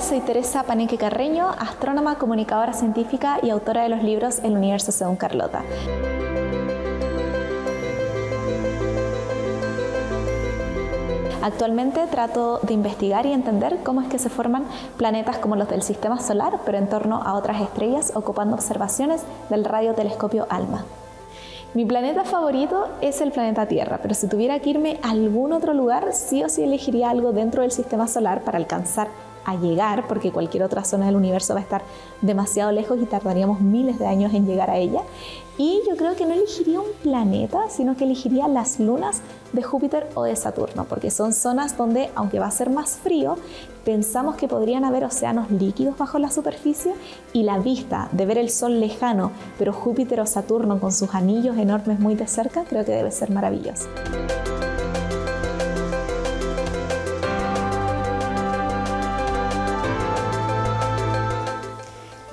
Hola, soy Teresa Paneque Carreño, astrónoma, comunicadora científica y autora de los libros El universo según Carlota. Actualmente trato de investigar y entender cómo es que se forman planetas como los del Sistema Solar, pero en torno a otras estrellas, ocupando observaciones del radiotelescopio ALMA. Mi planeta favorito es el planeta Tierra, pero si tuviera que irme a algún otro lugar, sí o sí elegiría algo dentro del Sistema Solar para alcanzar a llegar, porque cualquier otra zona del universo va a estar demasiado lejos y tardaríamos miles de años en llegar a ella. Y yo creo que no elegiría un planeta, sino que elegiría las lunas de Júpiter o de Saturno, porque son zonas donde, aunque va a ser más frío, pensamos que podrían haber océanos líquidos bajo la superficie, y la vista de ver el Sol lejano, pero Júpiter o Saturno con sus anillos enormes muy de cerca, creo que debe ser maravilloso.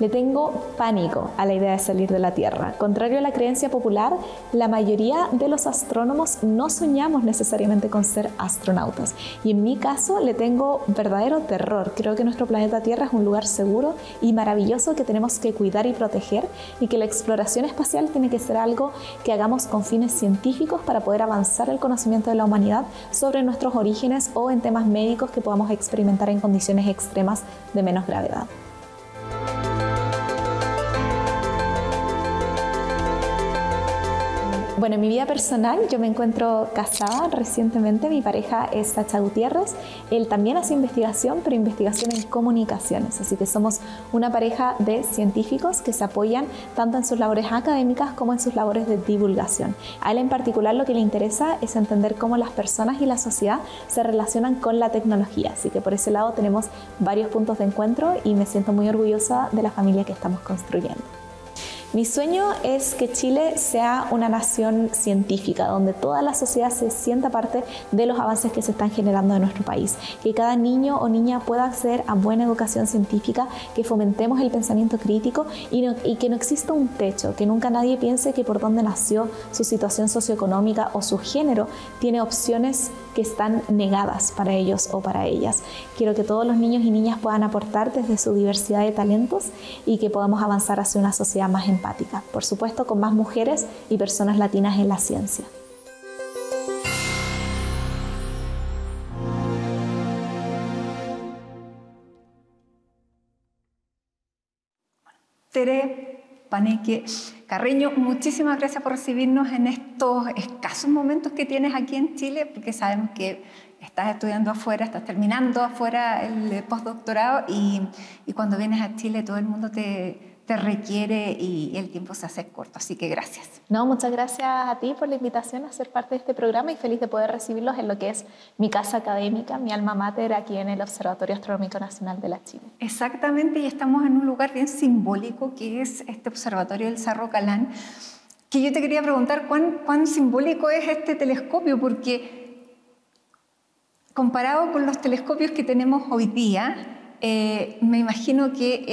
Le tengo pánico a la idea de salir de la Tierra. Contrario a la creencia popular, la mayoría de los astrónomos no soñamos necesariamente con ser astronautas. Y en mi caso le tengo verdadero terror. Creo que nuestro planeta Tierra es un lugar seguro y maravilloso que tenemos que cuidar y proteger, y que la exploración espacial tiene que ser algo que hagamos con fines científicos para poder avanzar el conocimiento de la humanidad sobre nuestros orígenes o en temas médicos que podamos experimentar en condiciones extremas de menos gravedad. Bueno, en mi vida personal yo me encuentro casada recientemente, mi pareja es Sacha Gutiérrez, él también hace investigación, pero investigación en comunicaciones, así que somos una pareja de científicos que se apoyan tanto en sus labores académicas como en sus labores de divulgación. A él en particular lo que le interesa es entender cómo las personas y la sociedad se relacionan con la tecnología, así que por ese lado tenemos varios puntos de encuentro y me siento muy orgullosa de la familia que estamos construyendo. Mi sueño es que Chile sea una nación científica, donde toda la sociedad se sienta parte de los avances que se están generando en nuestro país, que cada niño o niña pueda acceder a buena educación científica, que fomentemos el pensamiento crítico y que no exista un techo, que nunca nadie piense que por dónde nació, su situación socioeconómica o su género tiene opciones que están negadas para ellos o para ellas. Quiero que todos los niños y niñas puedan aportar desde su diversidad de talentos y que podamos avanzar hacia una sociedad más empática, por supuesto con más mujeres y personas latinas en la ciencia. Tere Paneque Carreño, muchísimas gracias por recibirnos en estos escasos momentos que tienes aquí en Chile, porque sabemos que estás estudiando afuera, estás terminando afuera el postdoctorado y cuando vienes a Chile todo el mundo te requiere y el tiempo se hace corto, así que gracias. No, muchas gracias a ti por la invitación a ser parte de este programa y feliz de poder recibirlos en lo que es mi casa académica, mi alma mater aquí en el Observatorio Astronómico Nacional de la Chile. Exactamente, y estamos en un lugar bien simbólico que es este Observatorio del Cerro Calán, que yo te quería preguntar cuán simbólico es este telescopio, porque comparado con los telescopios que tenemos hoy día, me imagino que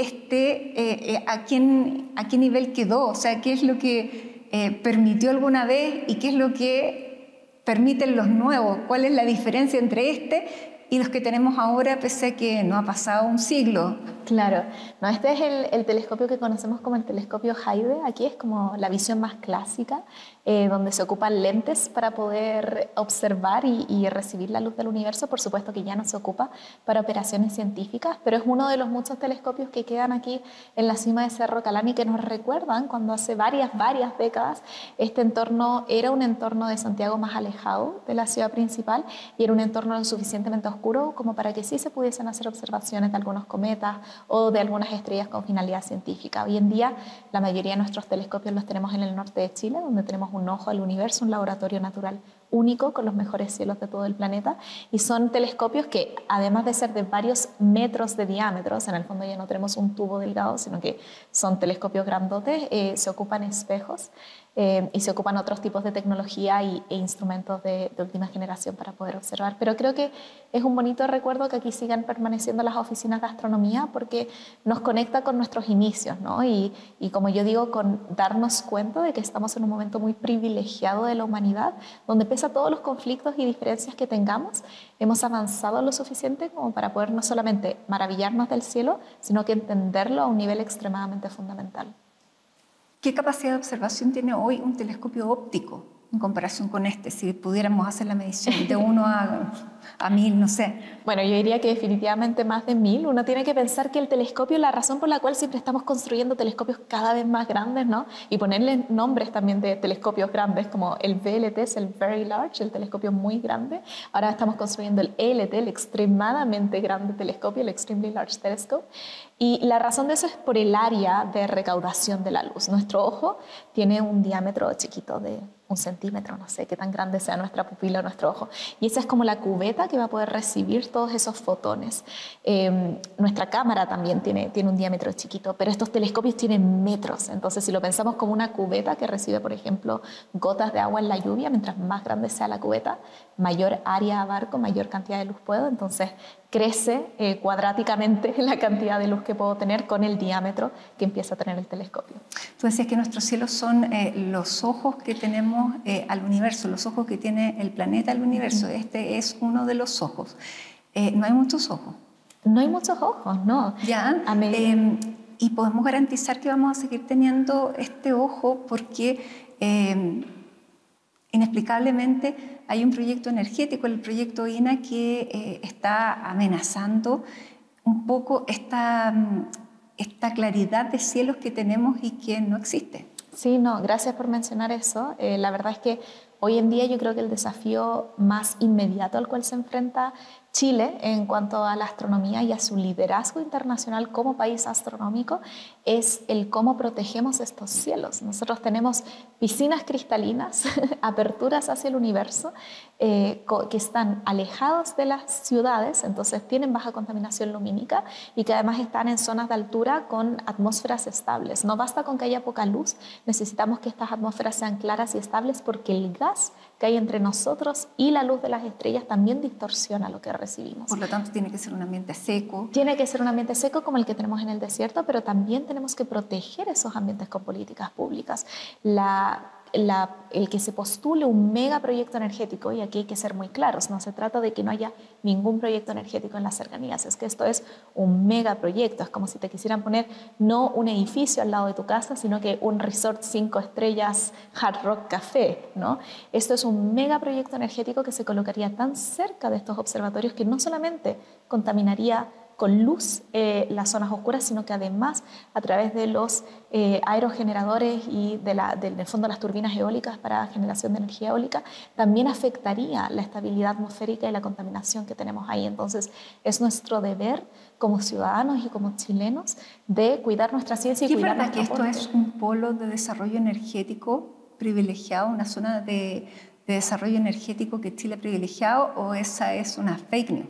¿a qué nivel quedó? O sea, ¿qué es lo que permitió alguna vez y qué es lo que permiten los nuevos? ¿Cuál es la diferencia entre este y los que tenemos ahora, pese a que no ha pasado un siglo? Claro, no, este es el telescopio que conocemos como el telescopio Haide. Aquí es como la visión más clásica, donde se ocupan lentes para poder observar y recibir la luz del universo. Por supuesto que ya no se ocupa para operaciones científicas, pero es uno de los muchos telescopios que quedan aquí en la cima de Cerro Calán y que nos recuerdan cuando hace varias décadas este entorno era un entorno de Santiago más alejado de la ciudad principal y era un entorno lo suficientemente oscuro como para que sí se pudiesen hacer observaciones de algunos cometas o de algunas estrellas con finalidad científica. Hoy en día la mayoría de nuestros telescopios los tenemos en el norte de Chile, donde tenemos un ojo al universo, un laboratorio natural único con los mejores cielos de todo el planeta, y son telescopios que además de ser de varios metros de diámetro, en el fondo ya no tenemos un tubo delgado, sino que son telescopios grandotes, se ocupan espejos y se ocupan otros tipos de tecnología e instrumentos de última generación para poder observar. Pero creo que es un bonito recuerdo que aquí sigan permaneciendo las oficinas de astronomía porque nos conecta con nuestros inicios, ¿no? Y como yo digo, con darnos cuenta de que estamos en un momento muy privilegiado de la humanidad, donde pese a todos los conflictos y diferencias que tengamos, hemos avanzado lo suficiente como para poder no solamente maravillarnos del cielo, sino que entenderlo a un nivel extremadamente fundamental. ¿Qué capacidad de observación tiene hoy un telescopio óptico en comparación con este? Si pudiéramos hacer la medición de 1 a 1000, no sé. Bueno, yo diría que definitivamente más de 1000. Uno tiene que pensar que el telescopio, la razón por la cual siempre estamos construyendo telescopios cada vez más grandes, ¿no? Y ponerle nombres también de telescopios grandes, como el VLT es el Very Large, el telescopio muy grande. Ahora estamos construyendo el ELT, el extremadamente grande telescopio, el Extremely Large Telescope. Y la razón de eso es por el área de recaudación de la luz. Nuestro ojo tiene un diámetro chiquito de 1 centímetro, no sé qué tan grande sea nuestra pupila o nuestro ojo. Y esa es como la cubeta que va a poder recibir todos esos fotones. Nuestra cámara también tiene un diámetro chiquito, pero estos telescopios tienen metros. Entonces, si lo pensamos como una cubeta que recibe, por ejemplo, gotas de agua en la lluvia, mientras más grande sea la cubeta, mayor área abarco, mayor cantidad de luz puedo. Entonces, crece cuadráticamente la cantidad de luz que puedo tener con el diámetro que empieza a tener el telescopio. Tú decías que nuestros cielos son los ojos que tenemos al universo, los ojos que tiene el planeta al universo. Este es uno de los ojos. No hay muchos ojos. No hay muchos ojos, no. Ya. Y podemos garantizar que vamos a seguir teniendo este ojo porque inexplicablemente hay un proyecto energético, el proyecto INA, que está amenazando un poco esta claridad de cielos que tenemos y que no existe. Sí, no, gracias por mencionar eso. La verdad es que hoy en día yo creo que el desafío más inmediato al cual se enfrenta Chile en cuanto a la astronomía y a su liderazgo internacional como país astronómico es el cómo protegemos estos cielos. Nosotros tenemos piscinas cristalinas, aperturas hacia el universo, que están alejados de las ciudades, entonces tienen baja contaminación lumínica y que además están en zonas de altura con atmósferas estables. No basta con que haya poca luz, necesitamos que estas atmósferas sean claras y estables porque el gas que hay entre nosotros y la luz de las estrellas también distorsiona lo que recibimos. Por lo tanto, tiene que ser un ambiente seco. Tiene que ser un ambiente seco como el que tenemos en el desierto, pero también tenemos que proteger esos ambientes con políticas públicas. El que se postule un megaproyecto energético, y aquí hay que ser muy claros, no se trata de que no haya ningún proyecto energético en las cercanías, es que esto es un megaproyecto, es como si te quisieran poner no un edificio al lado de tu casa, sino que un resort 5 estrellas, Hard Rock Café, ¿no? Esto es un megaproyecto energético que se colocaría tan cerca de estos observatorios que no solamente contaminaría con luz las zonas oscuras, sino que además a través de los aerogeneradores y del fondo las turbinas eólicas para generación de energía eólica, también afectaría la estabilidad atmosférica y la contaminación que tenemos ahí. Entonces es nuestro deber como ciudadanos y como chilenos de cuidar nuestra ciencia y cuidar nuestro aporte. ¿Es verdad que esto es un polo de desarrollo energético privilegiado, una zona de desarrollo energético que Chile ha privilegiado, o esa es una fake news?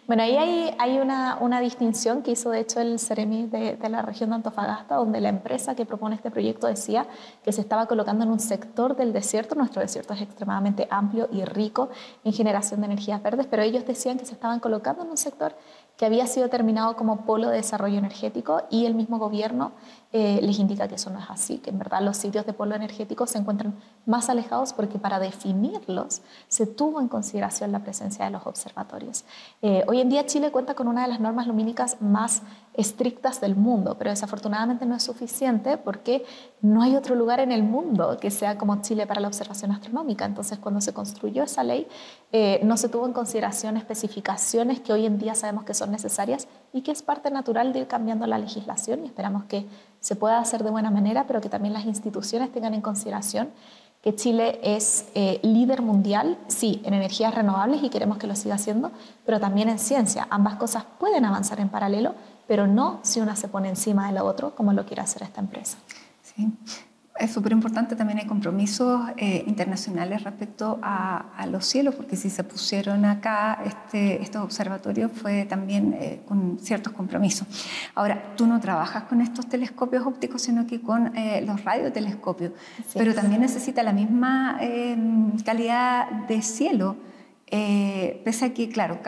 Bueno, ahí hay una distinción que hizo de hecho el Ceremi de la región de Antofagasta, donde la empresa que propone este proyecto decía que se estaba colocando en un sector del desierto. Nuestro desierto es extremadamente amplio y rico en generación de energías verdes, pero ellos decían que se estaban colocando en un sector que había sido determinado como polo de desarrollo energético, y el mismo gobierno les indica que eso no es así, que en verdad los sitios de polo energético se encuentran más alejados porque para definirlos se tuvo en consideración la presencia de los observatorios. Hoy en día Chile cuenta con una de las normas lumínicas más estrictas del mundo, pero desafortunadamente no es suficiente porque no hay otro lugar en el mundo que sea como Chile para la observación astronómica. Entonces, cuando se construyó esa ley, no se tuvo en consideración especificaciones que hoy en día sabemos que son necesarias y que es parte natural de ir cambiando la legislación, y esperamos que se pueda hacer de buena manera, pero que también las instituciones tengan en consideración que Chile es líder mundial, sí, en energías renovables y queremos que lo siga haciendo, pero también en ciencia. Ambas cosas pueden avanzar en paralelo, pero no si una se pone encima de la otra, como lo quiere hacer esta empresa. Sí. Es súper importante, también hay compromisos internacionales respecto a los cielos, porque si se pusieron acá estos observatorios fue también con ciertos compromisos. Ahora, tú no trabajas con estos telescopios ópticos, sino que con los radiotelescopios, sí, pero también necesita la misma calidad de cielo, pese a que, claro,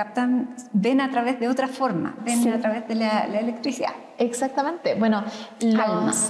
ven a través de otra forma, ven, sí, a través de la electricidad. Exactamente. Bueno,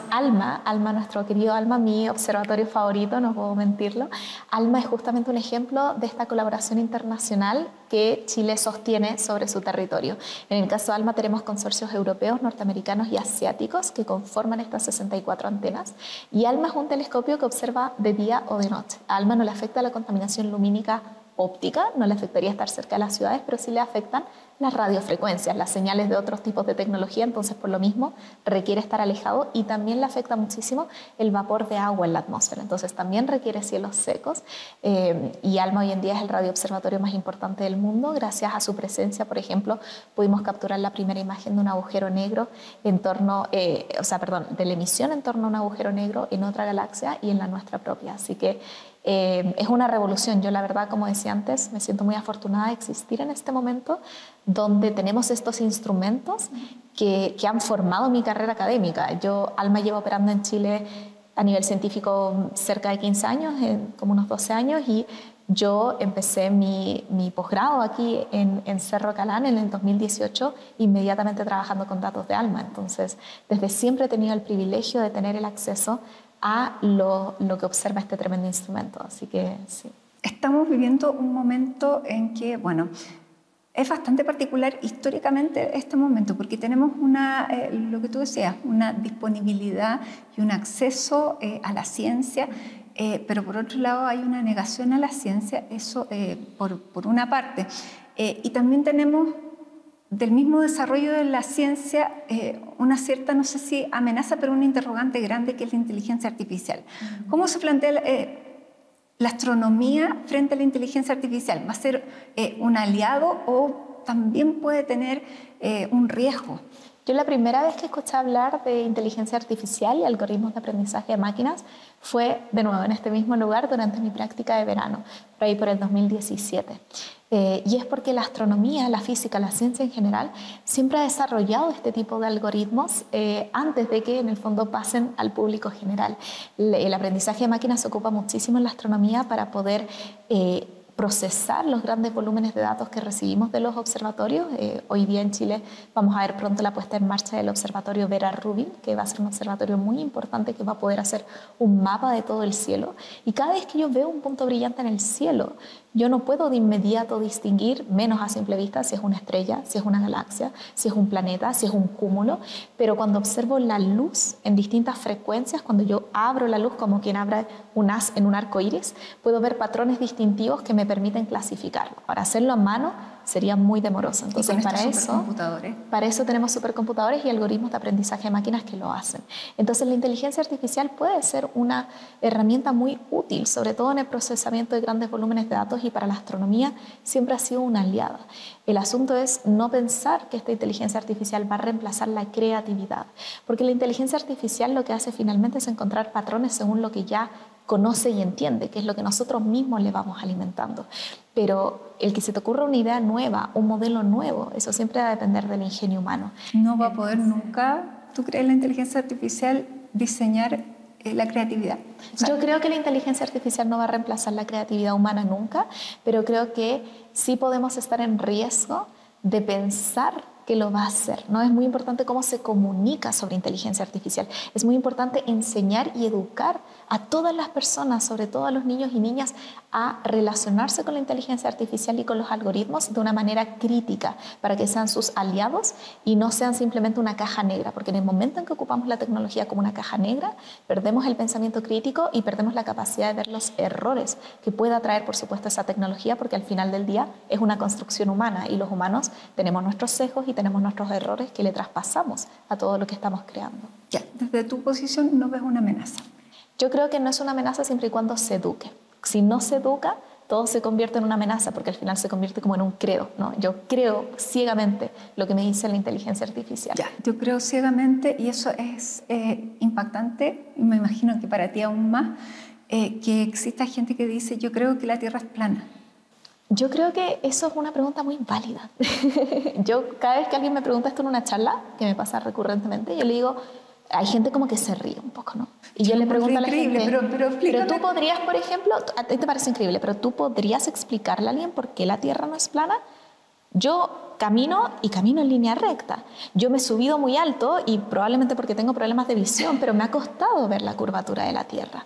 ALMA, nuestro querido ALMA, mi observatorio favorito, no puedo mentirlo. ALMA es justamente un ejemplo de esta colaboración internacional que Chile sostiene sobre su territorio. En el caso de ALMA tenemos consorcios europeos, norteamericanos y asiáticos que conforman estas 64 antenas. Y ALMA es un telescopio que observa de día o de noche. A ALMA no le afecta la contaminación lumínica óptica, no le afectaría estar cerca de las ciudades, pero sí le afectan las radiofrecuencias, las señales de otros tipos de tecnología, entonces por lo mismo requiere estar alejado, y también le afecta muchísimo el vapor de agua en la atmósfera, entonces también requiere cielos secos, y ALMA hoy en día es el radioobservatorio más importante del mundo. Gracias a su presencia, por ejemplo, pudimos capturar la primera imagen de un agujero negro en torno, de la emisión en torno a un agujero negro en otra galaxia y en la nuestra propia, así que es una revolución. Yo la verdad, como decía antes, me siento muy afortunada de existir en este momento donde tenemos estos instrumentos que han formado mi carrera académica. ALMA lleva operando en Chile a nivel científico cerca de 15 años, como unos 12 años, y yo empecé mi posgrado aquí en Cerro Calán en el 2018, inmediatamente trabajando con datos de ALMA. Entonces, desde siempre he tenido el privilegio de tener el acceso a lo que observa este tremendo instrumento, así que sí. Estamos viviendo un momento en que, bueno, es bastante particular históricamente este momento, porque tenemos lo que tú decías, una disponibilidad y un acceso a la ciencia, pero por otro lado hay una negación a la ciencia, eso por una parte. Y también tenemos del mismo desarrollo de la ciencia una cierta, no sé si amenaza, pero una interrogante grande, que es la inteligencia artificial. ¿Cómo se plantea la astronomía frente a la inteligencia artificial? ¿Va a ser un aliado o también puede tener un riesgo? Yo la primera vez que escuché hablar de inteligencia artificial y algoritmos de aprendizaje de máquinas fue, de nuevo, en este mismo lugar durante mi práctica de verano, por ahí por el 2017. Y es porque la astronomía, la física, la ciencia en general, siempre ha desarrollado este tipo de algoritmos antes de que en el fondo pasen al público general. El aprendizaje de máquinas se ocupa muchísimo en la astronomía para poder procesar los grandes volúmenes de datos que recibimos de los observatorios. Hoy día en Chile vamos a ver pronto la puesta en marcha del observatorio Vera Rubin, que va a ser un observatorio muy importante que va a poder hacer un mapa de todo el cielo. Y cada vez que yo veo un punto brillante en el cielo, yo no puedo de inmediato distinguir, menos a simple vista, si es una estrella, si es una galaxia, si es un planeta, si es un cúmulo, pero cuando observo la luz en distintas frecuencias, cuando yo abro la luz como quien abre un haz en un arco iris, puedo ver patrones distintivos que me permiten clasificarlo. Para hacerlo a mano sería muy demoroso. Entonces, para eso tenemos supercomputadores y algoritmos de aprendizaje de máquinas que lo hacen. Entonces, la inteligencia artificial puede ser una herramienta muy útil, sobre todo en el procesamiento de grandes volúmenes de datos, y para la astronomía siempre ha sido una aliada. El asunto es no pensar que esta inteligencia artificial va a reemplazar la creatividad, porque la inteligencia artificial lo que hace finalmente es encontrar patrones según lo que ya conoce y entiende, que es lo que nosotros mismos le vamos alimentando. Pero el que se te ocurra una idea nueva, un modelo nuevo, eso siempre va a depender del ingenio humano. No va a poder nunca, ¿tú crees, la inteligencia artificial diseñar la creatividad? Yo creo que la inteligencia artificial no va a reemplazar la creatividad humana nunca, pero creo que sí podemos estar en riesgo de pensar que lo va a hacer, ¿no? Es muy importante cómo se comunica sobre inteligencia artificial. Es muy importante enseñar y educar a todas las personas, sobre todo a los niños y niñas, a relacionarse con la inteligencia artificial y con los algoritmos de una manera crítica, para que sean sus aliados y no sean simplemente una caja negra, porque en el momento en que ocupamos la tecnología como una caja negra, perdemos el pensamiento crítico y perdemos la capacidad de ver los errores que pueda traer, por supuesto, esa tecnología, porque al final del día es una construcción humana y los humanos tenemos nuestros sesgos y tenemos nuestros errores que le traspasamos a todo lo que estamos creando. Ya, desde tu posición, ¿no ves una amenaza? Yo creo que no es una amenaza siempre y cuando se eduque. Si no se educa, todo se convierte en una amenaza, porque al final se convierte como en un credo, ¿no? Yo creo ciegamente lo que me dice la inteligencia artificial. Ya, yo creo ciegamente, y eso es impactante, y me imagino que para ti aún más, que exista gente que dice, yo creo que la Tierra es plana. Yo creo que eso es una pregunta muy válida. Yo, cada vez que alguien me pregunta esto en una charla, que me pasa recurrentemente, yo le digo, hay gente como que se ríe un poco, ¿no? Y yo le pregunto a la gente, pero tú podrías, por ejemplo, a ti te parece increíble, pero tú podrías explicarle a alguien por qué la Tierra no es plana. Yo camino en línea recta. Yo me he subido muy alto y probablemente porque tengo problemas de visión, pero me ha costado ver la curvatura de la Tierra.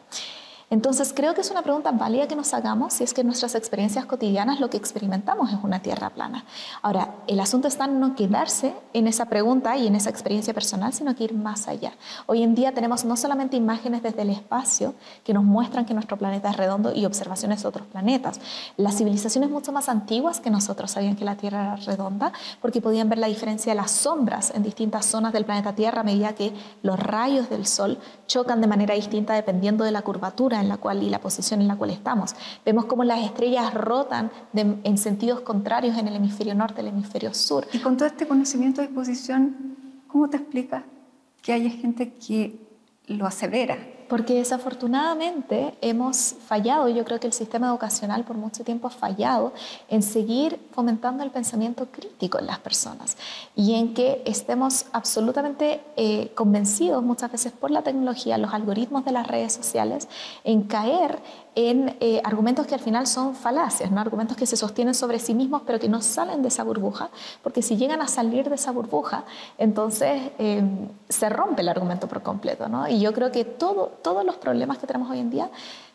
Entonces creo que es una pregunta válida que nos hagamos si es que en nuestras experiencias cotidianas lo que experimentamos es una Tierra plana. Ahora, el asunto está en no quedarse en esa pregunta y en esa experiencia personal, sino que ir más allá. Hoy en día tenemos no solamente imágenes desde el espacio que nos muestran que nuestro planeta es redondo y observaciones de otros planetas. Las civilizaciones mucho más antiguas que nosotros sabían que la Tierra era redonda porque podían ver la diferencia de las sombras en distintas zonas del planeta Tierra a medida que los rayos del Sol chocan de manera distinta dependiendo de la curvatura en la cual y la posición en la cual estamos. Vemos cómo las estrellas rotan en sentidos contrarios en el hemisferio norte y el hemisferio sur. Y con todo este conocimiento de disposición, ¿cómo te explicas que haya gente que lo asevera? Porque desafortunadamente hemos fallado, yo creo que el sistema educacional por mucho tiempo ha fallado en seguir fomentando el pensamiento crítico en las personas y en que estemos absolutamente convencidos muchas veces por la tecnología, los algoritmos de las redes sociales, en caer en argumentos que al final son falacias, ¿no? Argumentos que se sostienen sobre sí mismos pero que no salen de esa burbuja, porque si llegan a salir de esa burbuja, entonces se rompe el argumento por completo, ¿no? Y yo creo que todos los problemas que tenemos hoy en día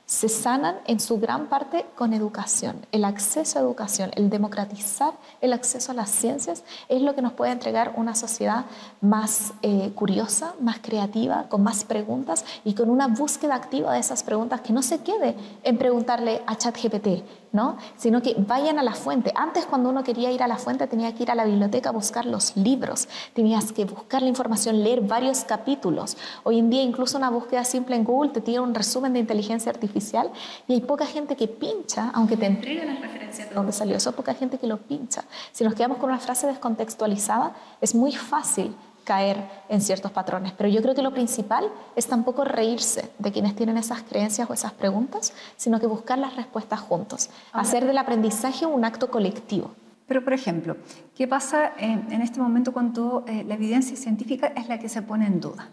se sanan en su gran parte con educación. El acceso a educación, el democratizar el acceso a las ciencias es lo que nos puede entregar una sociedad más curiosa, más creativa, con más preguntas y con una búsqueda activa de esas preguntas que no se quede en preguntarle a ChatGPT, ¿no? Sino que vayan a la fuente. Antes, cuando uno quería ir a la fuente, tenía que ir a la biblioteca a buscar los libros, tenías que buscar la información, leer varios capítulos. Hoy en día incluso una búsqueda simple en Google te tira un resumen de inteligencia artificial y hay poca gente que pincha, aunque te entreguen las referencias de dónde salió eso, poca gente que lo pincha. Si nos quedamos con una frase descontextualizada, es muy fácil caer en ciertos patrones, pero yo creo que lo principal es tampoco reírse de quienes tienen esas creencias o esas preguntas, sino que buscar las respuestas juntos, hacer del aprendizaje un acto colectivo. Pero, por ejemplo, ¿qué pasa en este momento cuando la evidencia científica es la que se pone en duda?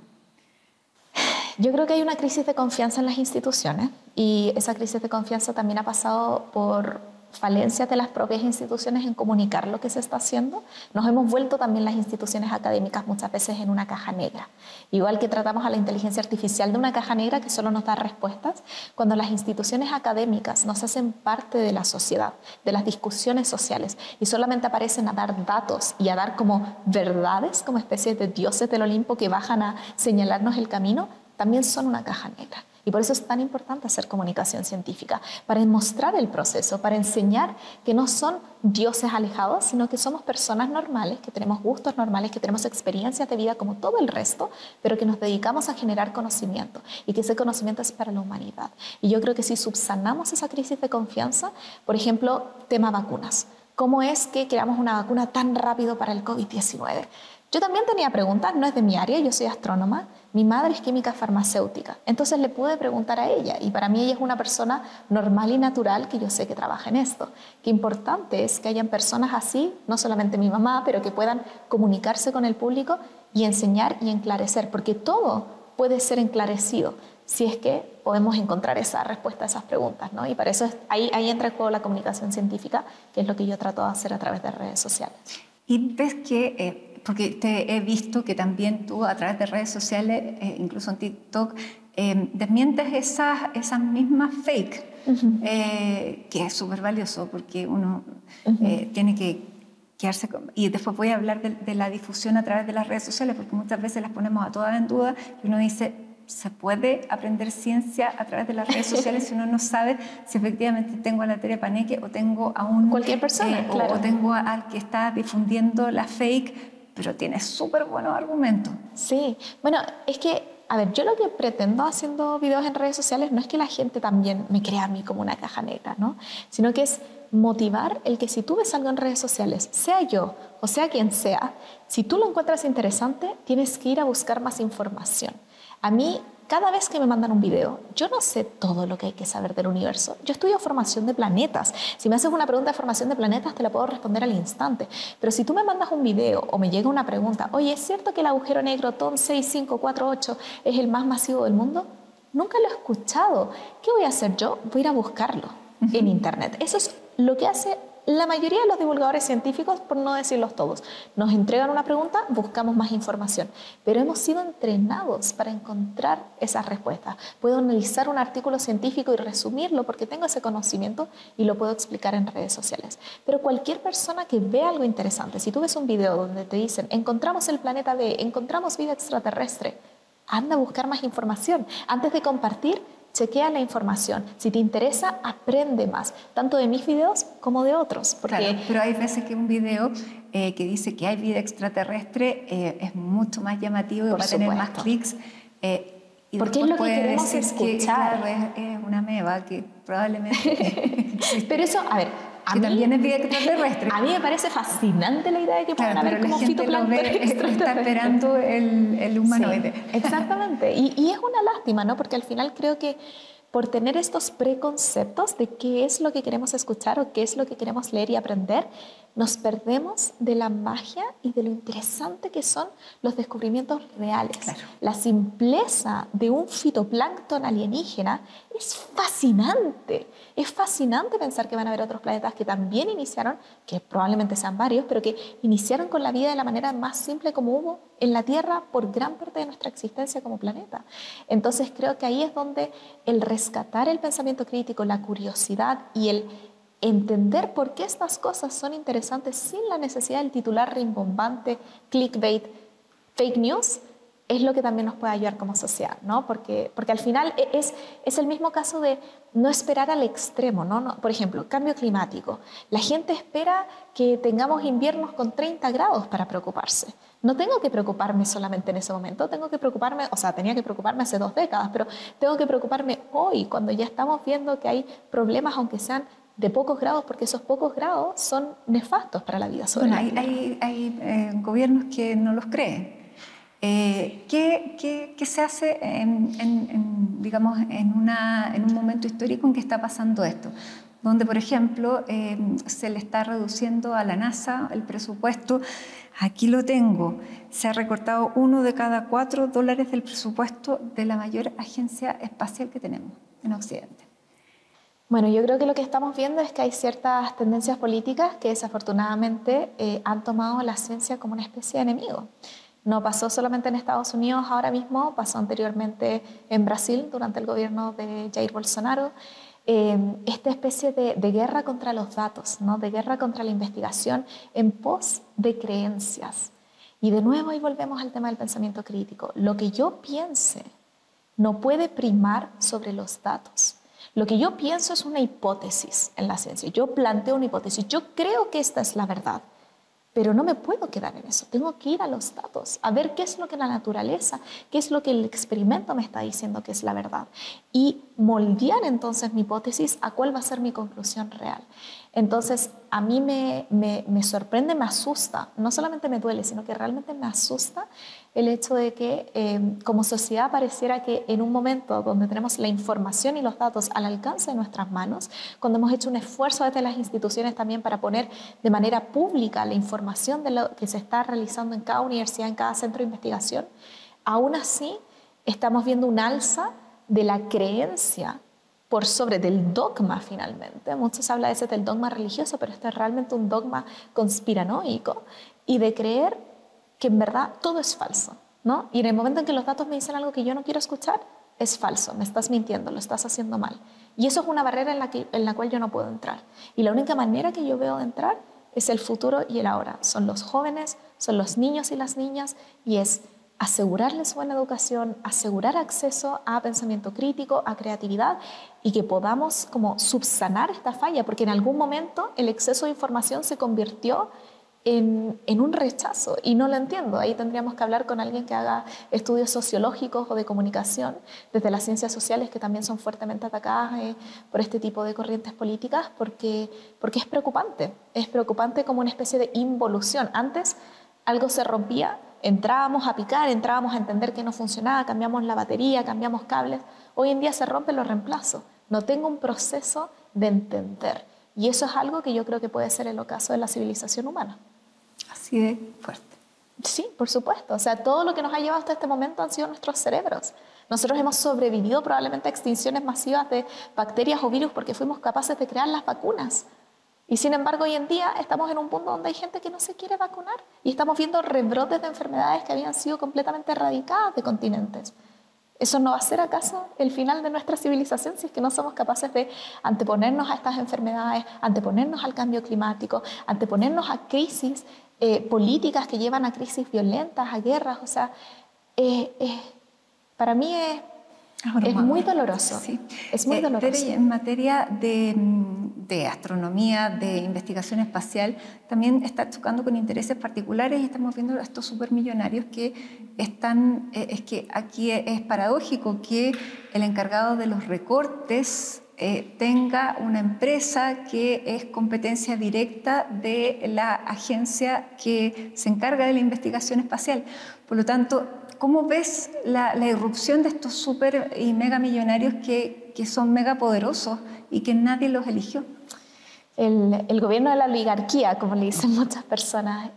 Yo creo que hay una crisis de confianza en las instituciones y esa crisis de confianza también ha pasado por falencias de las propias instituciones en comunicar lo que se está haciendo. Nos hemos vuelto también las instituciones académicas muchas veces en una caja negra. Igual que tratamos a la inteligencia artificial de una caja negra que solo nos da respuestas, cuando las instituciones académicas nos hacen parte de la sociedad, de las discusiones sociales y solamente aparecen a dar datos y a dar como verdades, como especies de dioses del Olimpo que bajan a señalarnos el camino, también son una caja negra. Y por eso es tan importante hacer comunicación científica, para mostrar el proceso, para enseñar que no son dioses alejados, sino que somos personas normales, que tenemos gustos normales, que tenemos experiencias de vida como todo el resto, pero que nos dedicamos a generar conocimiento y que ese conocimiento es para la humanidad. Y yo creo que si subsanamos esa crisis de confianza, por ejemplo, tema vacunas. ¿Cómo es que creamos una vacuna tan rápido para el COVID-19? Yo también tenía preguntas, no es de mi área, yo soy astrónoma, mi madre es química farmacéutica, entonces le pude preguntar a ella y para mí ella es una persona normal y natural que yo sé que trabaja en esto. Qué importante es que hayan personas así, no solamente mi mamá, pero que puedan comunicarse con el público y enseñar y enclarecer, porque todo puede ser enclarecido si es que podemos encontrar esa respuesta a esas preguntas, ¿no? Y para eso ahí entra en juego la comunicación científica, que es lo que yo trato de hacer a través de redes sociales. Y ves que porque te he visto que también tú a través de redes sociales, incluso en TikTok, desmientes esas mismas fake, que es súper valioso porque uno tiene que quedarse y después voy a hablar de la difusión a través de las redes sociales porque muchas veces las ponemos a todas en duda y uno dice, ¿se puede aprender ciencia a través de las redes sociales si uno no sabe si efectivamente tengo a la Tere Paneque o tengo a cualquier persona, claro. o tengo al que está difundiendo la fake, pero tiene súper buenos argumentos? Sí, bueno, es que, a ver, yo lo que pretendo haciendo videos en redes sociales no es que la gente también me crea a mí como una caja negra, ¿no? Sino que es motivar el que si tú ves algo en redes sociales, sea yo o sea quien sea, si tú lo encuentras interesante, tienes que ir a buscar más información. A mí, cada vez que me mandan un video, yo no sé todo lo que hay que saber del universo. Yo estudio formación de planetas. Si me haces una pregunta de formación de planetas, te la puedo responder al instante. Pero si tú me mandas un video o me llega una pregunta, oye, ¿es cierto que el agujero negro TOM 6548 es el más masivo del mundo? Nunca lo he escuchado. ¿Qué voy a hacer yo? Voy a ir a buscarlo en internet. Eso es lo que hace la mayoría de los divulgadores científicos, por no decirlos todos, nos entregan una pregunta, buscamos más información, pero hemos sido entrenados para encontrar esas respuestas. Puedo analizar un artículo científico y resumirlo porque tengo ese conocimiento y lo puedo explicar en redes sociales. Pero cualquier persona que vea algo interesante, si tú ves un video donde te dicen encontramos el planeta B, encontramos vida extraterrestre, anda a buscar más información. Antes de compartir, chequea la información. Si te interesa, aprende más, tanto de mis videos como de otros. Porque... Claro, pero hay veces que un video que dice que hay vida extraterrestre es mucho más llamativo y va a tener más clics. Y porque es lo que queremos escuchar. Que, claro, es una meba que probablemente pero eso, a ver, que también es vida extraterrestre. A mí me parece fascinante la idea de que puedan haber como fitoplancton extraterrestre. Está esperando el humanoide. Sí, exactamente. Y es una lástima, ¿no? Porque al final creo que por tener estos preconceptos de qué es lo que queremos escuchar o qué es lo que queremos leer y aprender, nos perdemos de la magia y de lo interesante que son los descubrimientos reales. Claro. La simpleza de un fitoplancton alienígena es fascinante. Es fascinante pensar que van a haber otros planetas que también iniciaron, que probablemente sean varios, pero que iniciaron con la vida de la manera más simple como hubo en la Tierra por gran parte de nuestra existencia como planeta. Entonces creo que ahí es donde el rescatar el pensamiento crítico, la curiosidad y el entender por qué estas cosas son interesantes sin la necesidad del titular rimbombante, clickbait, fake news, es lo que también nos puede ayudar como sociedad, ¿no? Porque al final es el mismo caso de no esperar al extremo, ¿no? Por ejemplo, cambio climático. La gente espera que tengamos inviernos con 30 grados para preocuparse. No tengo que preocuparme solamente en ese momento, tengo que preocuparme, o sea, tenía que preocuparme hace 2 décadas, pero tengo que preocuparme hoy, cuando ya estamos viendo que hay problemas, aunque sean de pocos grados, porque esos pocos grados son nefastos para la vida sobre la Tierra. Hay gobiernos que no los creen. ¿Qué se hace digamos, en un momento histórico en que está pasando esto? Donde, por ejemplo, se le está reduciendo a la NASA el presupuesto. Aquí lo tengo. Se ha recortado $1 de cada $4 del presupuesto de la mayor agencia espacial que tenemos en Occidente. Bueno, yo creo que lo que estamos viendo es que hay ciertas tendencias políticas que desafortunadamente han tomado la ciencia como una especie de enemigo. No pasó solamente en Estados Unidos ahora mismo, pasó anteriormente en Brasil durante el gobierno de Jair Bolsonaro. Esta especie de guerra contra los datos, ¿no? De guerra contra la investigación en pos de creencias. Y de nuevo ahí volvemos al tema del pensamiento crítico. Lo que yo piense no puede primar sobre los datos. Lo que yo pienso es una hipótesis en la ciencia. Yo planteo una hipótesis. Yo creo que esta es la verdad. Pero no me puedo quedar en eso, tengo que ir a los datos, a ver qué es lo que la naturaleza, qué es lo que el experimento me está diciendo que es la verdad y moldear entonces mi hipótesis a cuál va a ser mi conclusión real. Entonces a mí me sorprende, me asusta, no solamente me duele, sino que realmente me asusta el hecho de que como sociedad pareciera que en un momento donde tenemos la información y los datos al alcance de nuestras manos, cuando hemos hecho un esfuerzo desde las instituciones también para poner de manera pública la información de lo que se está realizando en cada universidad, en cada centro de investigación, aún así estamos viendo un alza de la creencia por sobre del dogma finalmente. Muchos hablan a veces del dogma religioso, pero esto es realmente un dogma conspiranoico y de creer que en verdad todo es falso, ¿no? Y en el momento en que los datos me dicen algo que yo no quiero escuchar, es falso, me estás mintiendo, lo estás haciendo mal. Y eso es una barrera en la cual yo no puedo entrar. Y la única manera que yo veo de entrar es el futuro y el ahora. Son los jóvenes, son los niños y las niñas, y es asegurarles buena educación, asegurar acceso a pensamiento crítico, a creatividad y que podamos como subsanar esta falla, porque en algún momento el exceso de información se convirtió en un rechazo y no lo entiendo. Ahí tendríamos que hablar con alguien que haga estudios sociológicos o de comunicación desde las ciencias sociales, que también son fuertemente atacadas por este tipo de corrientes políticas, porque es preocupante como una especie de involución. Antes algo se rompía, entrábamos a picar, entrábamos a entender que no funcionaba, cambiamos la batería, cambiamos cables. Hoy en día se rompe, lo reemplazo. No tengo un proceso de entender. Y eso es algo que yo creo que puede ser el ocaso de la civilización humana. Así de fuerte. Sí, por supuesto. O sea, todo lo que nos ha llevado hasta este momento han sido nuestros cerebros. Nosotros hemos sobrevivido probablemente a extinciones masivas de bacterias o virus porque fuimos capaces de crear las vacunas. Y sin embargo, hoy en día estamos en un punto donde hay gente que no se quiere vacunar y estamos viendo rebrotes de enfermedades que habían sido completamente erradicadas de continentes. ¿Eso no va a ser acaso el final de nuestra civilización si es que no somos capaces de anteponernos a estas enfermedades, anteponernos al cambio climático, anteponernos a crisis políticas que llevan a crisis violentas, a guerras? O sea, para mí es muy doloroso. Sí. Es muy doloroso. Tere, en materia de astronomía, de investigación espacial, también está chocando con intereses particulares y estamos viendo a estos supermillonarios que están... es que aquí es paradójico que el encargado de los recortes tenga una empresa que es competencia directa de la agencia que se encarga de la investigación espacial. Por lo tanto, ¿cómo ves la irrupción de estos super y mega millonarios que son mega poderosos y que nadie los eligió? El gobierno de la oligarquía, como le dicen muchas personas,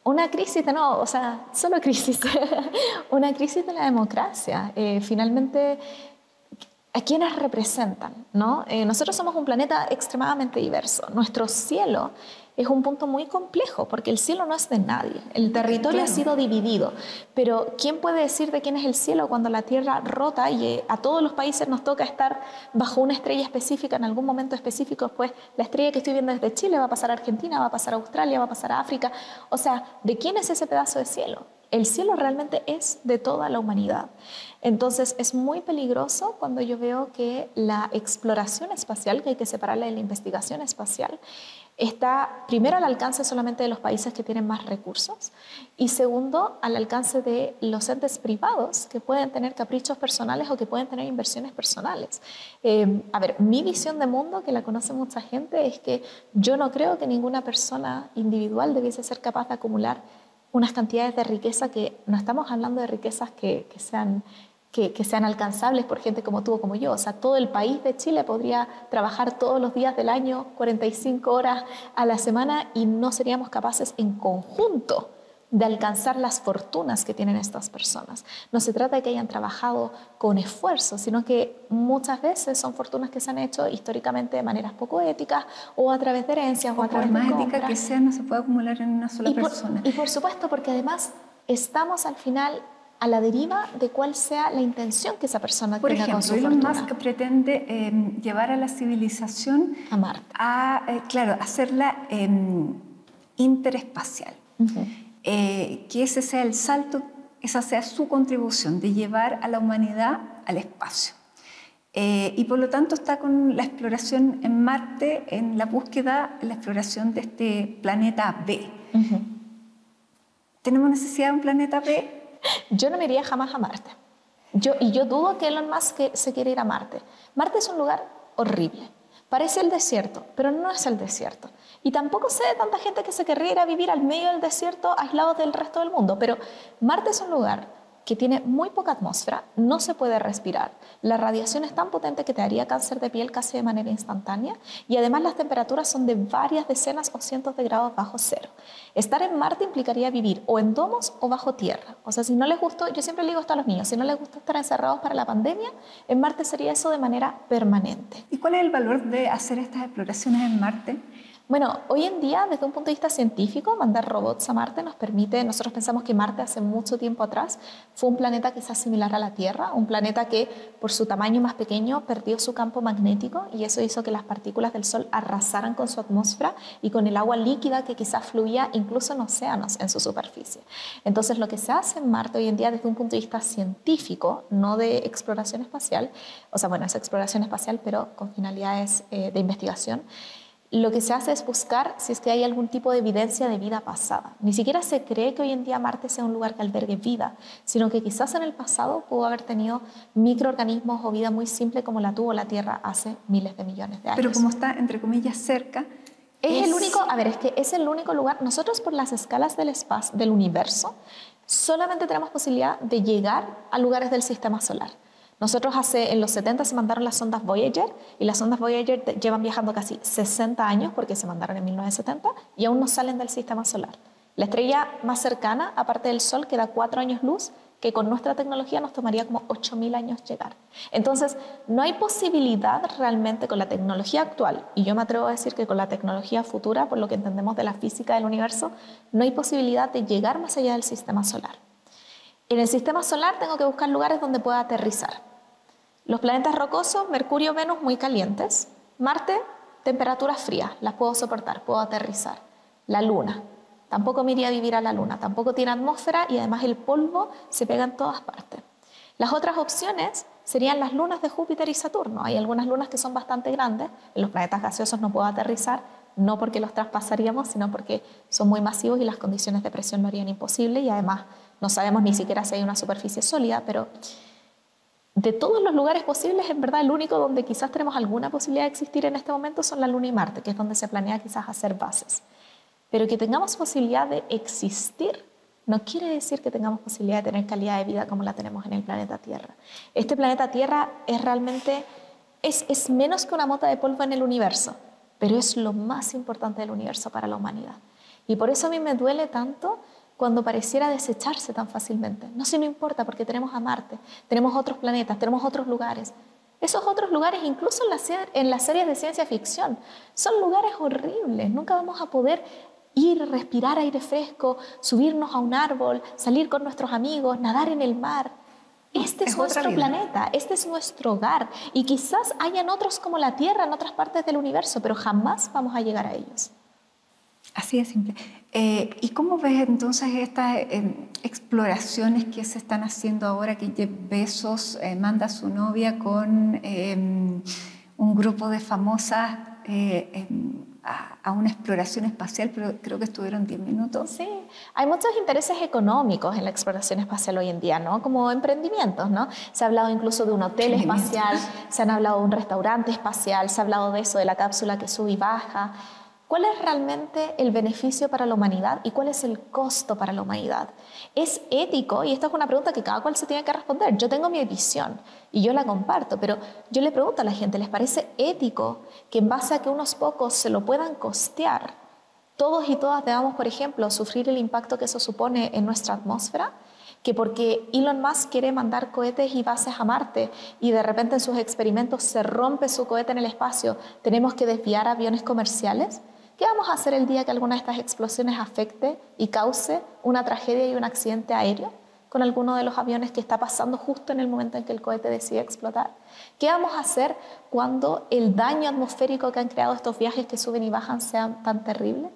una crisis de no, o sea, solo crisis, una crisis de la democracia. Finalmente, ¿a quiénes representan? ¿No? Nosotros somos un planeta extremadamente diverso. Nuestro cielo es un punto muy complejo porque el cielo no es de nadie. El territorio ha sido dividido. Pero ¿quién puede decir de quién es el cielo cuando la Tierra rota y a todos los países nos toca estar bajo una estrella específica en algún momento específico? Pues la estrella que estoy viendo desde Chile va a pasar a Argentina, va a pasar a Australia, va a pasar a África. O sea, ¿de quién es ese pedazo de cielo? El cielo realmente es de toda la humanidad. Entonces es muy peligroso cuando yo veo que la exploración espacial, que hay que separarla de la investigación espacial, está primero al alcance solamente de los países que tienen más recursos y segundo al alcance de los entes privados que pueden tener caprichos personales o que pueden tener inversiones personales. A ver, mi visión de mundo, que la conoce mucha gente, es que yo no creo que ninguna persona individual debiese ser capaz de acumular unas cantidades de riqueza que no estamos hablando de riquezas que sean alcanzables por gente como tú o como yo. O sea, todo el país de Chile podría trabajar todos los días del año 45 horas a la semana y no seríamos capaces en conjunto de alcanzar las fortunas que tienen estas personas. No se trata de que hayan trabajado con esfuerzo, sino que muchas veces son fortunas que se han hecho históricamente de maneras poco éticas o a través de herencias o a través de compras. Por más ética que sea, no se puede acumular en una sola persona. Y por supuesto, porque además estamos al final a la deriva de cuál sea la intención que esa persona tenga con su fortuna. Por ejemplo, Elon Musk pretende llevar a la civilización a Marte. Claro, hacerla interespacial. Que ese sea el salto, esa sea su contribución de llevar a la humanidad al espacio. Y por lo tanto está con la exploración en Marte, en la búsqueda, en la exploración de este planeta B. ¿Tenemos necesidad de un planeta B? Yo no me iría jamás a Marte. Yo dudo que Elon Musk se quiera ir a Marte. Marte es un lugar horrible. Parece el desierto, pero no es el desierto. Y tampoco sé de tanta gente que se querría ir a vivir al medio del desierto aislado del resto del mundo. Pero Marte es un lugar que tiene muy poca atmósfera, no se puede respirar. La radiación es tan potente que te daría cáncer de piel casi de manera instantánea y además las temperaturas son de varias decenas o cientos de grados bajo cero. Estar en Marte implicaría vivir o en domos o bajo tierra. O sea, si no les gustó, yo siempre le digo esto a los niños, si no les gusta estar encerrados para la pandemia, en Marte sería eso de manera permanente. ¿Y cuál es el valor de hacer estas exploraciones en Marte? Bueno, hoy en día, desde un punto de vista científico, mandar robots a Marte nos permite, nosotros pensamos que Marte hace mucho tiempo atrás fue un planeta quizás similar a la Tierra, un planeta que por su tamaño más pequeño perdió su campo magnético y eso hizo que las partículas del Sol arrasaran con su atmósfera y con el agua líquida que quizás fluía incluso en océanos en su superficie. Entonces lo que se hace en Marte hoy en día desde un punto de vista científico, no de exploración espacial, o sea, bueno, es exploración espacial pero con finalidades de investigación, lo que se hace es buscar si es que hay algún tipo de evidencia de vida pasada. Ni siquiera se cree que hoy en día Marte sea un lugar que albergue vida, sino que quizás en el pasado pudo haber tenido microorganismos o vida muy simple como la tuvo la Tierra hace miles de millones de años. Pero como está, entre comillas, cerca... Es el único, a ver, es que es el único lugar, nosotros por las escalas del espacio, del universo, solamente tenemos posibilidad de llegar a lugares del sistema solar. Nosotros en los 70 se mandaron las sondas Voyager y las sondas Voyager llevan viajando casi 60 años porque se mandaron en 1970 y aún no salen del sistema solar. La estrella más cercana, aparte del Sol, que da 4 años luz, que con nuestra tecnología nos tomaría como 8.000 años llegar. Entonces, no hay posibilidad realmente con la tecnología actual, y yo me atrevo a decir que con la tecnología futura, por lo que entendemos de la física del universo, no hay posibilidad de llegar más allá del sistema solar. En el sistema solar tengo que buscar lugares donde pueda aterrizar. Los planetas rocosos, Mercurio, Venus, muy calientes. Marte, temperaturas frías, las puedo soportar, puedo aterrizar. La Luna, tampoco me iría a vivir a la Luna, tampoco tiene atmósfera y además el polvo se pega en todas partes. Las otras opciones serían las lunas de Júpiter y Saturno. Hay algunas lunas que son bastante grandes, en los planetas gaseosos no puedo aterrizar, no porque los traspasaríamos, sino porque son muy masivos y las condiciones de presión lo harían imposible y además no sabemos ni siquiera si hay una superficie sólida, pero de todos los lugares posibles, en verdad el único donde quizás tenemos alguna posibilidad de existir en este momento son la Luna y Marte, que es donde se planea quizás hacer bases. Pero que tengamos posibilidad de existir no quiere decir que tengamos posibilidad de tener calidad de vida como la tenemos en el planeta Tierra. Este planeta Tierra es realmente, es menos que una mota de polvo en el universo, pero es lo más importante del universo para la humanidad. Y por eso a mí me duele tanto cuando pareciera desecharse tan fácilmente. No sé, no importa, porque tenemos a Marte, tenemos otros planetas, tenemos otros lugares. Esos otros lugares, incluso en las series de ciencia ficción, son lugares horribles. Nunca vamos a poder ir, respirar aire fresco, subirnos a un árbol, salir con nuestros amigos, nadar en el mar. Este es nuestro planeta, este es nuestro hogar. Y quizás hayan otros como la Tierra en otras partes del universo, pero jamás vamos a llegar a ellos. Así de simple. ¿Y cómo ves entonces estas exploraciones que se están haciendo ahora que Jeff Bezos manda a su novia con un grupo de famosas a una exploración espacial, pero creo que estuvieron 10 minutos? Sí, hay muchos intereses económicos en la exploración espacial hoy en día, ¿no? Como emprendimientos, ¿no? Se ha hablado incluso de un hotel espacial, se han hablado de un restaurante espacial, se ha hablado de eso, de la cápsula que sube y baja. ¿Cuál es realmente el beneficio para la humanidad y cuál es el costo para la humanidad? ¿Es ético? Y esta es una pregunta que cada cual se tiene que responder. Yo tengo mi visión y yo la comparto, pero yo le pregunto a la gente, ¿les parece ético que en base a que unos pocos se lo puedan costear, todos y todas debamos, por ejemplo, sufrir el impacto que eso supone en nuestra atmósfera? Que porque Elon Musk quiere mandar cohetes y bases a Marte y de repente en sus experimentos se rompe su cohete en el espacio, ¿tenemos que desviar aviones comerciales? ¿Qué vamos a hacer el día que alguna de estas explosiones afecte y cause una tragedia y un accidente aéreo con alguno de los aviones que está pasando justo en el momento en que el cohete decide explotar? ¿Qué vamos a hacer cuando el daño atmosférico que han creado estos viajes que suben y bajan sea tan terrible?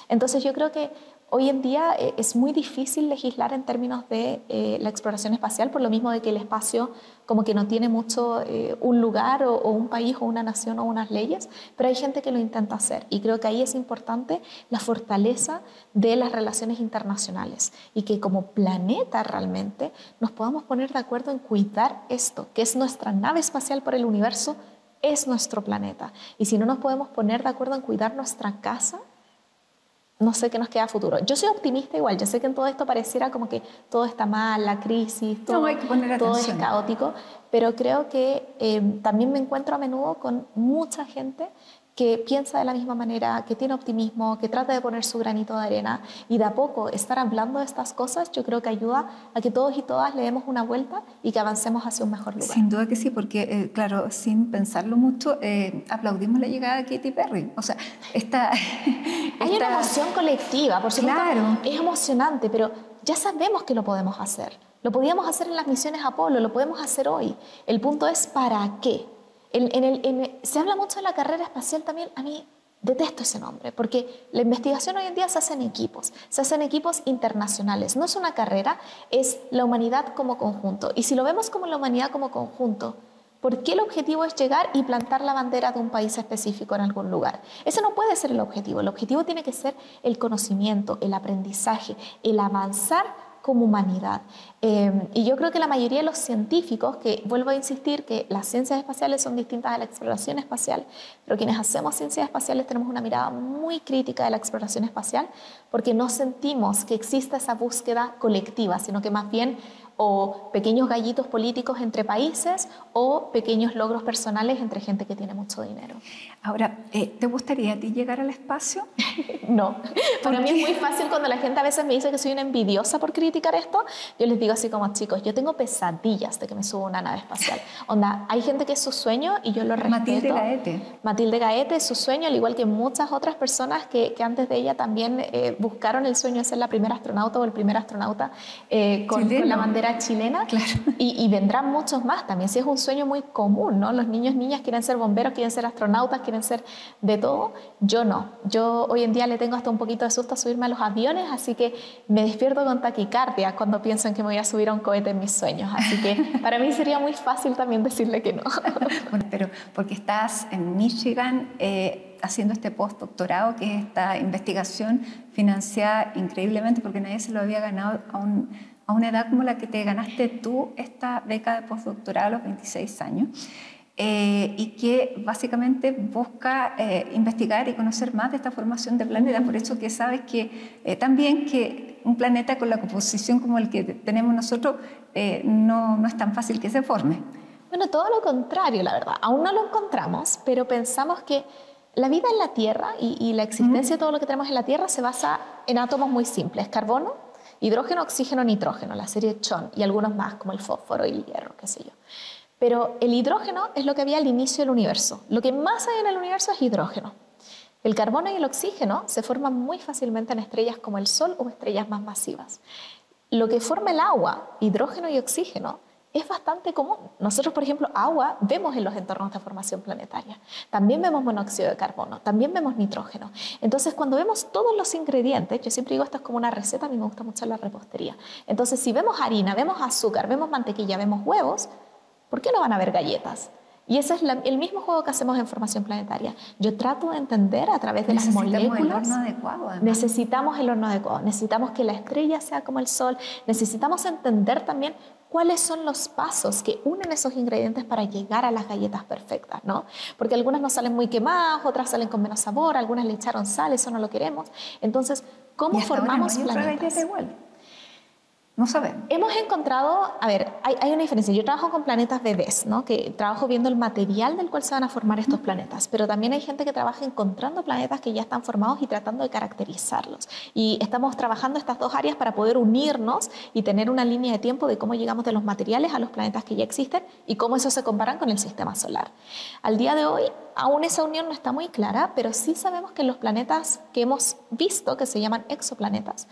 Entonces yo creo que hoy en día es muy difícil legislar en términos de la exploración espacial, por lo mismo de que el espacio como que no tiene mucho un lugar o un país o una nación o unas leyes, pero hay gente que lo intenta hacer y creo que ahí es importante la fortaleza de las relaciones internacionales y que como planeta realmente nos podamos poner de acuerdo en cuidar esto, que es nuestra nave espacial por el universo, es nuestro planeta. Y si no nos podemos poner de acuerdo en cuidar nuestra casa, no sé qué nos queda a futuro. Yo soy optimista igual, yo sé que en todo esto pareciera como que todo está mal, la crisis, todo, hay que poner todo es atención. caótico, pero creo que también me encuentro a menudo con mucha gente que piensa de la misma manera, que tiene optimismo, que trata de poner su granito de arena y de a poco estar hablando de estas cosas yo creo que ayuda a que todos y todas le demos una vuelta y que avancemos hacia un mejor lugar. Sin duda que sí, porque claro, sin pensarlo mucho, aplaudimos la llegada de Katy Perry. O sea, hay una emoción colectiva, por supuesto, claro. Es emocionante, pero ya sabemos que lo podemos hacer. Lo podíamos hacer en las misiones Apolo, lo podemos hacer hoy. El punto es ¿para qué? Se habla mucho de la carrera espacial también. A mí detesto ese nombre, porque la investigación hoy en día se hace en equipos internacionales. No es una carrera, es la humanidad como conjunto. Y si lo vemos como la humanidad como conjunto, ¿por qué el objetivo es llegar y plantar la bandera de un país específico en algún lugar? Ese no puede ser el objetivo. El objetivo tiene que ser el conocimiento, el aprendizaje, el avanzar como humanidad. Y yo creo que la mayoría de los científicos, que vuelvo a insistir que las ciencias espaciales son distintas a la exploración espacial, pero quienes hacemos ciencias espaciales tenemos una mirada muy crítica de la exploración espacial porque no sentimos que exista esa búsqueda colectiva, sino que más bien o pequeños gallitos políticos entre países, o pequeños logros personales entre gente que tiene mucho dinero. Ahora, ¿te gustaría a ti llegar al espacio? No. Para mí es muy fácil cuando la gente a veces me dice que soy una envidiosa por criticar esto. Yo les digo así como, chicos, yo tengo pesadillas de que me suba una nave espacial. Onda, hay gente que es su sueño y yo lo respeto. Matilde Gaete. Matilde Gaete es su sueño, al igual que muchas otras personas que antes de ella también buscaron el sueño de ser la primera astronauta o el primer astronauta con la bandera chilena. Claro. Y vendrán muchos más también. Sí, es un sueño muy común, ¿no? Los niños, niñas quieren ser bomberos, quieren ser astronautas, quieren ser de todo. Yo no. Yo hoy en día le tengo hasta un poquito de susto a subirme a los aviones, así que me despierto con taquicardia cuando pienso en que me voy a subir a un cohete en mis sueños. Así que para mí sería muy fácil también decirle que no. Bueno, pero porque estás en Michigan haciendo este postdoctorado, que es esta investigación financiada increíblemente, porque nadie se lo había ganado a una edad como la que te ganaste tú esta beca de postdoctorado a los 26 años. Y que básicamente busca investigar y conocer más de esta formación de planetas. Por eso que sabes que también que un planeta con la composición como el que tenemos nosotros no es tan fácil que se forme. Bueno, todo lo contrario, la verdad. Aún no lo encontramos, pero pensamos que la vida en la Tierra y la existencia de todo lo que tenemos en la Tierra se basa en átomos muy simples: carbono, hidrógeno, oxígeno, nitrógeno, la serie Chon, y algunos más como el fósforo y el hierro, qué sé yo. Pero el hidrógeno es lo que había al inicio del universo. Lo que más hay en el universo es hidrógeno. El carbono y el oxígeno se forman muy fácilmente en estrellas como el Sol o estrellas más masivas. Lo que forma el agua, hidrógeno y oxígeno, es bastante común. Nosotros, por ejemplo, agua vemos en los entornos de formación planetaria. También vemos monóxido de carbono, también vemos nitrógeno. Entonces, cuando vemos todos los ingredientes, yo siempre digo esto es como una receta, a mí me gusta mucho la repostería. Entonces, si vemos harina, vemos azúcar, vemos mantequilla, vemos huevos, ¿por qué no van a haber galletas? Y ese es el mismo juego que hacemos en formación planetaria. Yo trato de entender a través de las moléculas. Necesitamos el horno adecuado, además. Necesitamos el horno adecuado. Necesitamos que la estrella sea como el Sol. Necesitamos entender también cuáles son los pasos que unen esos ingredientes para llegar a las galletas perfectas, ¿no? Porque algunas nos salen muy quemadas, otras salen con menos sabor, algunas le echaron sal, eso no lo queremos. Entonces, ¿cómo formamos planetas? planetas? Otra galleta igual. No sabemos. Hemos encontrado, a ver, hay una diferencia. Yo trabajo con planetas bebés, ¿no? Que trabajo viendo el material del cual se van a formar estos planetas, pero también hay gente que trabaja encontrando planetas que ya están formados y tratando de caracterizarlos. Y estamos trabajando estas dos áreas para poder unirnos y tener una línea de tiempo de cómo llegamos de los materiales a los planetas que ya existen y cómo esos se comparan con el sistema solar. Al día de hoy, aún esa unión no está muy clara, pero sí sabemos que los planetas que hemos visto, que se llaman exoplanetas,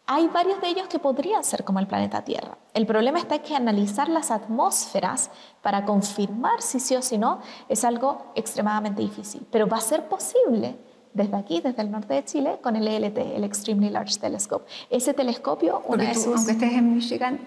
hay varios de ellos que podrían ser como el planeta Tierra. El problema está en que analizar las atmósferas para confirmar si sí o si no es algo extremadamente difícil. Pero va a ser posible desde aquí, desde el norte de Chile, con el ELT, el Extremely Large Telescope. Ese telescopio, aunque estés en Michigan,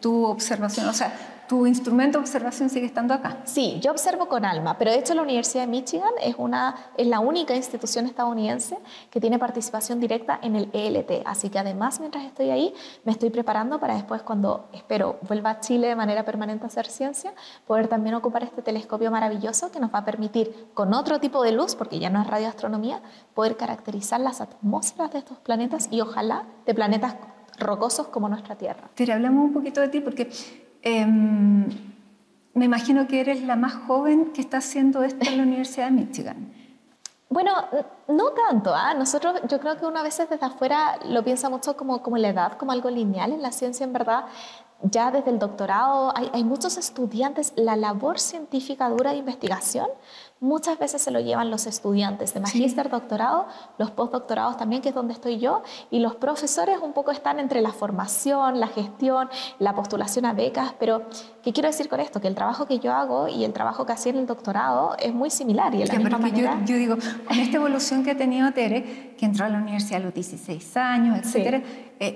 tu observación, o sea, tu instrumento de observación sigue estando acá. Sí, yo observo con ALMA, pero de hecho la Universidad de Michigan es la única institución estadounidense que tiene participación directa en el ELT. Así que además, mientras estoy ahí, me estoy preparando para después, cuando espero vuelva a Chile de manera permanente a hacer ciencia, poder también ocupar este telescopio maravilloso que nos va a permitir, con otro tipo de luz, porque ya no es radioastronomía, poder caracterizar las atmósferas de estos planetas y ojalá de planetas rocosos como nuestra Tierra. Pero hablamos un poquito de ti porque me imagino que eres la más joven que está haciendo esto en la Universidad de Michigan. Bueno, no tanto. Nosotros, yo creo que uno a veces desde afuera lo piensa mucho como la edad, como algo lineal. En la ciencia, en verdad, ya desde el doctorado hay muchos estudiantes. La labor científica dura de investigación muchas veces se lo llevan los estudiantes de magíster, doctorado, los postdoctorados también, que es donde estoy yo, y los profesores un poco están entre la formación, la gestión, la postulación a becas. Pero ¿qué quiero decir con esto? Que el trabajo que yo hago y el trabajo que hacía en el doctorado es muy similar. Y de la misma manera, yo digo, con esta evolución que ha tenido Tere, que entró a la universidad a los 16 años, etcétera,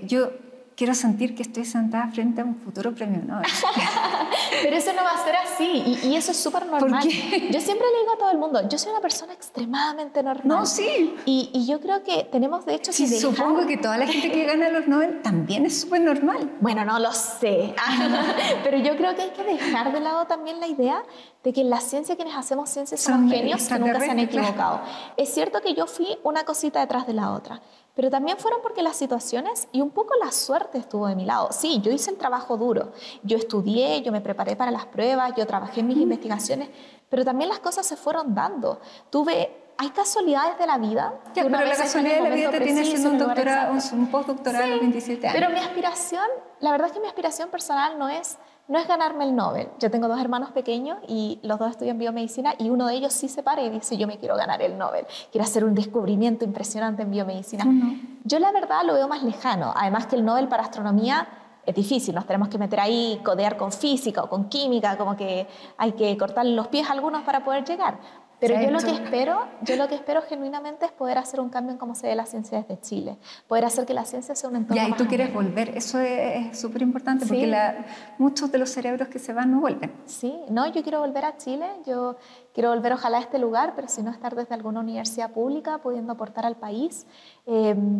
yo quiero sentir que estoy sentada frente a un futuro premio Nobel. Pero eso no va a ser así, y eso es súper normal. ¿Por qué? Yo siempre le digo a todo el mundo, yo soy una persona extremadamente normal. No, sí. Y yo creo que tenemos de hecho sí, que dejar... Supongo que toda la gente que gana los Nobel también es súper normal. Bueno, no lo sé. Pero yo creo que hay que dejar de lado también la idea de que en la ciencia, quienes hacemos ciencia somos genios que nunca se han equivocado. Claro. Es cierto que yo fui una cosita detrás de la otra, pero también fueron porque las situaciones y un poco la suerte estuvo de mi lado. Sí, yo hice el trabajo duro, yo estudié, yo me preparé para las pruebas, yo trabajé en mis investigaciones, pero también las cosas se fueron dando. Hay casualidades de la vida. Ya, pero la casualidad de la vida te tiene haciendo un postdoctorado a los 27 años. Pero mi aspiración, la verdad es que mi aspiración personal no es ganarme el Nobel. Yo tengo 2 hermanos pequeños y los 2 estudian biomedicina y uno de ellos sí se para y dice, yo me quiero ganar el Nobel, quiero hacer un descubrimiento impresionante en biomedicina. Yo la verdad lo veo más lejano, además que el Nobel para astronomía es difícil, nos tenemos que meter ahí, codear con física o con química, como que hay que cortarle los pies a algunos para poder llegar. Pero yo lo que espero genuinamente es poder hacer un cambio en cómo se ve la ciencia desde Chile, poder hacer que la ciencia sea un entorno más. Y tú quieres ameno. volver, eso es súper importante, porque muchos de los cerebros que se van no vuelven. Sí, no, yo quiero volver a Chile, yo quiero volver ojalá a este lugar, pero si no estar desde alguna universidad pública, pudiendo aportar al país,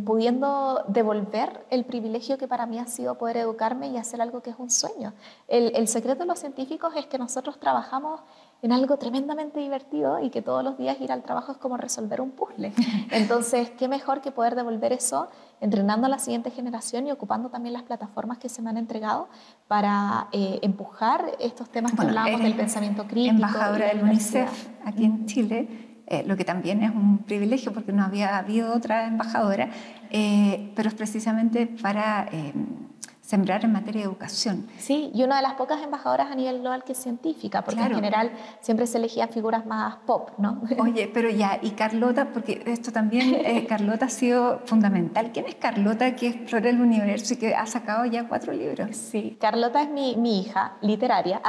pudiendo devolver el privilegio que para mí ha sido poder educarme y hacer algo que es un sueño. El secreto de los científicos es que nosotros trabajamos en algo tremendamente divertido y que todos los días ir al trabajo es como resolver un puzzle. Entonces, qué mejor que poder devolver eso entrenando a la siguiente generación y ocupando también las plataformas que se me han entregado para empujar estos temas que hablábamos del pensamiento crítico. Embajadora del UNICEF aquí en Chile, lo que también es un privilegio porque no había habido otra embajadora, pero es precisamente para sembrar en materia de educación. Sí, y una de las pocas embajadoras a nivel global que es científica, porque en general siempre se elegían figuras más pop, ¿no? Oye, pero ya, y Carlota, porque esto también, Carlota ha sido fundamental. ¿Quién es Carlota que explora el universo y que ha sacado ya 4 libros? Sí, Carlota es mi hija literaria.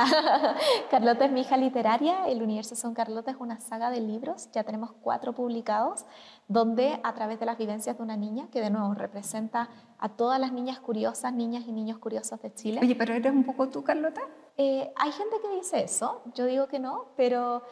Carlota es mi hija literaria. El universo son Carlota es una saga de libros, ya tenemos 4 publicados, donde a través de las vivencias de una niña, que de nuevo representa a todas las niñas curiosas, niñas y niños curiosos de Chile. Oye, ¿pero eres un poco tú, Carlota? Hay gente que dice eso, yo digo que no, pero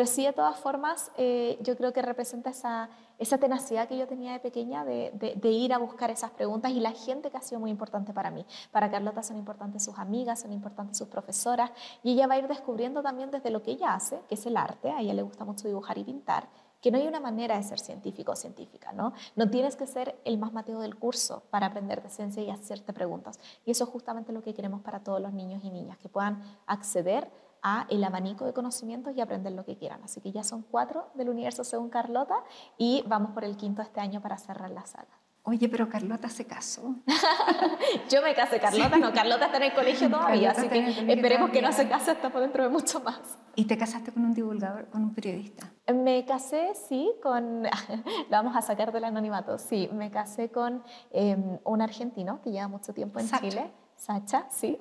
sí, de todas formas, yo creo que representa esa tenacidad que yo tenía de pequeña de ir a buscar esas preguntas y la gente que ha sido muy importante para mí. Para Carlota son importantes sus amigas, son importantes sus profesoras, y ella va a ir descubriendo también desde lo que ella hace, que es el arte, a ella le gusta mucho dibujar y pintar, que no hay una manera de ser científico o científica, ¿no? No tienes que ser el más mateo del curso para aprender de ciencia y hacerte preguntas. Y eso es justamente lo que queremos para todos los niños y niñas, que puedan acceder a el abanico de conocimientos y aprender lo que quieran. Así que ya son 4 del universo según Carlota y vamos por el 5º este año para cerrar la saga. Oye, pero Carlota se casó. Yo me casé, Carlota no. Carlota está en el colegio todavía, así que esperemos que no se case hasta por dentro de mucho más. ¿Y te casaste con un divulgador, con un periodista? Me casé, sí, lo vamos a sacar del anonimato, sí, me casé con un argentino que lleva mucho tiempo en Chile. Sacha, sí.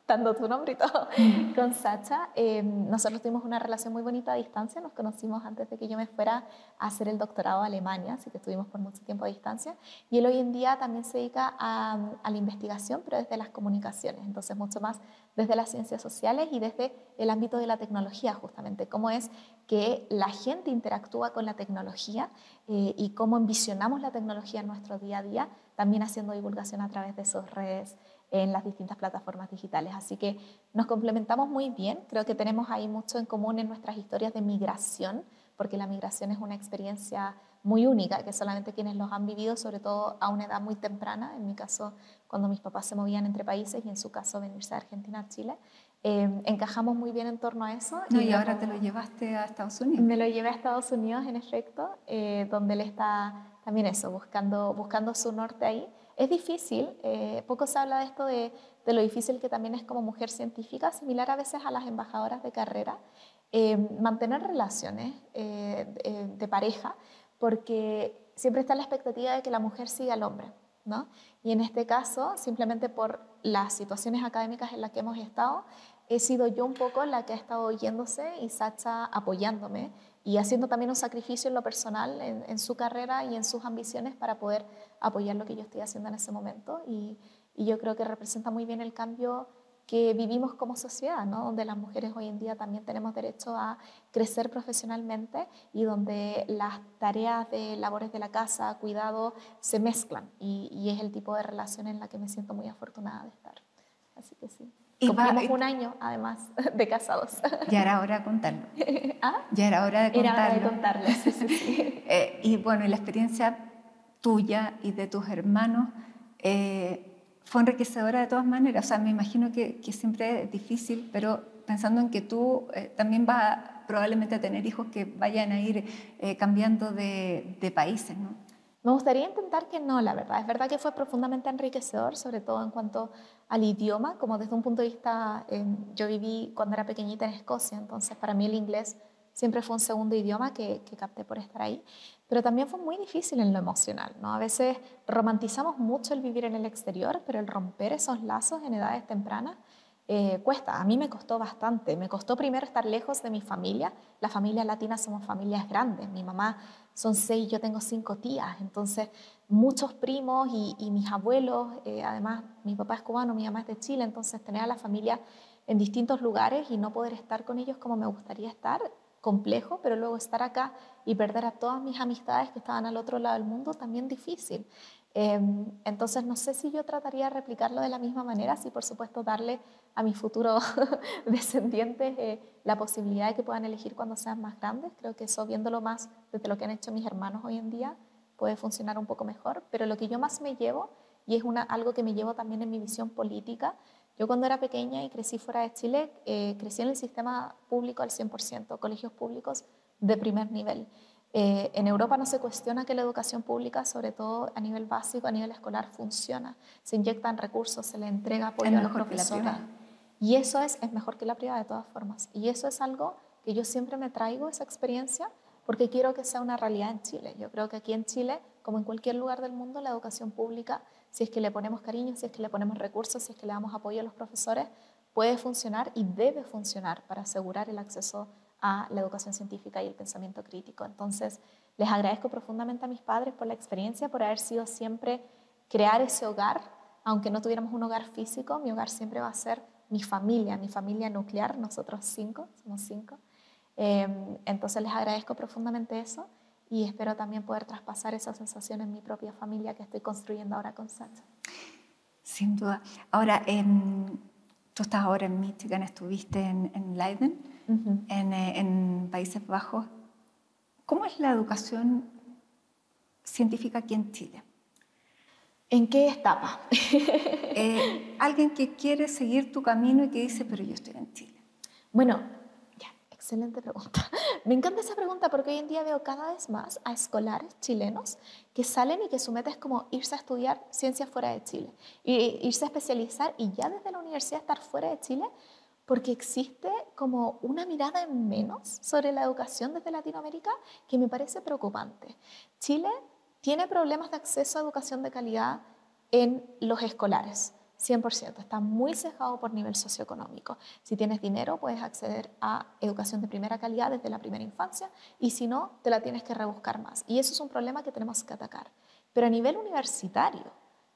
Dando tu nombre y todo, con Sacha. Nosotros tuvimos una relación muy bonita a distancia, nos conocimos antes de que yo me fuera a hacer el doctorado a Alemania, así que estuvimos por mucho tiempo a distancia, y él hoy en día también se dedica a la investigación, pero desde las comunicaciones, entonces mucho más desde las ciencias sociales y desde el ámbito de la tecnología, justamente, cómo es que la gente interactúa con la tecnología y cómo envisionamos la tecnología en nuestro día a día, también haciendo divulgación a través de sus redes en las distintas plataformas digitales. Así que nos complementamos muy bien, creo que tenemos ahí mucho en común en nuestras historias de migración, porque la migración es una experiencia muy única, que solamente quienes los han vivido, sobre todo a una edad muy temprana, en mi caso cuando mis papás se movían entre países y en su caso venirse de Argentina a Chile, encajamos muy bien en torno a eso. No, y ahora te lo llevaste a Estados Unidos. Me lo llevé a Estados Unidos, en efecto, donde él está también eso, buscando su norte ahí. Es difícil, poco se habla de esto de lo difícil que también es como mujer científica, similar a veces a las embajadoras de carrera, mantener relaciones de pareja, porque siempre está la expectativa de que la mujer siga al hombre, ¿no? Y en este caso, simplemente por las situaciones académicas en las que hemos estado, he sido yo un poco la que ha estado yéndose y Sacha apoyándome y haciendo también un sacrificio en lo personal, en su carrera y en sus ambiciones para poder apoyar lo que yo estoy haciendo en ese momento. Y yo creo que representa muy bien el cambio que vivimos como sociedad, ¿no? Donde las mujeres hoy en día también tenemos derecho a crecer profesionalmente y donde las tareas de labores de la casa, cuidado, se mezclan. Y es el tipo de relación en la que me siento muy afortunada de estar. Así que sí. Cumplimos un año, además, de casados. Ya era hora de contarlo. ¿Ah? Ya era hora de contarlo. Era hora de contarlo, sí. Y bueno, y la experiencia tuya y de tus hermanos fue enriquecedora de todas maneras. O sea, me imagino que siempre es difícil, pero pensando en que tú también vas probablemente a tener hijos que vayan a ir cambiando de países, ¿no? Me gustaría intentar que no, la verdad. Es verdad que fue profundamente enriquecedor, sobre todo en cuanto al idioma, como desde un punto de vista, yo viví cuando era pequeñita en Escocia, entonces para mí el inglés siempre fue un segundo idioma que capté por estar ahí, pero también fue muy difícil en lo emocional, ¿no? A veces romantizamos mucho el vivir en el exterior, pero el romper esos lazos en edades tempranas cuesta. A mí me costó bastante. Me costó primero estar lejos de mi familia. Las familias latinas somos familias grandes. Mi mamá son 6, yo tengo 5 tías. Entonces, muchos primos y mis abuelos. Además, mi papá es cubano, mi mamá es de Chile. Entonces, tener a la familia en distintos lugares y no poder estar con ellos como me gustaría estar, complejo, pero luego estar acá y perder a todas mis amistades que estaban al otro lado del mundo, también difícil. Entonces no sé si yo trataría de replicarlo de la misma manera, sí por supuesto darle a mis futuros descendientes la posibilidad de que puedan elegir cuando sean más grandes. Creo que eso, viéndolo más desde lo que han hecho mis hermanos hoy en día, puede funcionar un poco mejor, pero lo que yo más me llevo, y es algo que me llevo también en mi visión política, yo cuando era pequeña y crecí fuera de Chile, crecí en el sistema público al 100%, colegios públicos de primer nivel. En Europa no se cuestiona que la educación pública, sobre todo a nivel básico, a nivel escolar, funciona. Se inyectan recursos, se le entrega apoyo a los profesores. Y eso es mejor que la privada de todas formas. Y eso es algo que yo siempre me traigo, esa experiencia, porque quiero que sea una realidad en Chile. Yo creo que aquí en Chile, como en cualquier lugar del mundo, la educación pública, si es que le ponemos cariño, si es que le ponemos recursos, si es que le damos apoyo a los profesores, puede funcionar y debe funcionar para asegurar el acceso a la educación científica y el pensamiento crítico. Entonces, les agradezco profundamente a mis padres por la experiencia, por haber sido siempre crear ese hogar, aunque no tuviéramos un hogar físico, mi hogar siempre va a ser mi familia nuclear, nosotros 5, somos 5. Entonces les agradezco profundamente eso y espero también poder traspasar esa sensación en mi propia familia que estoy construyendo ahora con Sacha. Sin duda. Ahora, tú estás ahora en Michigan, estuviste en Leiden, en Países Bajos. ¿Cómo es la educación científica aquí en Chile? ¿En qué etapa? Alguien que quiere seguir tu camino y que dice, pero yo estoy en Chile. Bueno, ya, excelente pregunta. Me encanta esa pregunta porque hoy en día veo cada vez más a escolares chilenos que salen y que su meta es como irse a estudiar ciencias fuera de Chile, y irse a especializar y ya desde la universidad estar fuera de Chile, porque existe como una mirada en menos sobre la educación desde Latinoamérica que me parece preocupante. Chile tiene problemas de acceso a educación de calidad en los escolares, 100%. Está muy sesgado por nivel socioeconómico. Si tienes dinero, puedes acceder a educación de primera calidad desde la primera infancia, y si no, te la tienes que rebuscar más. Y eso es un problema que tenemos que atacar. Pero a nivel universitario,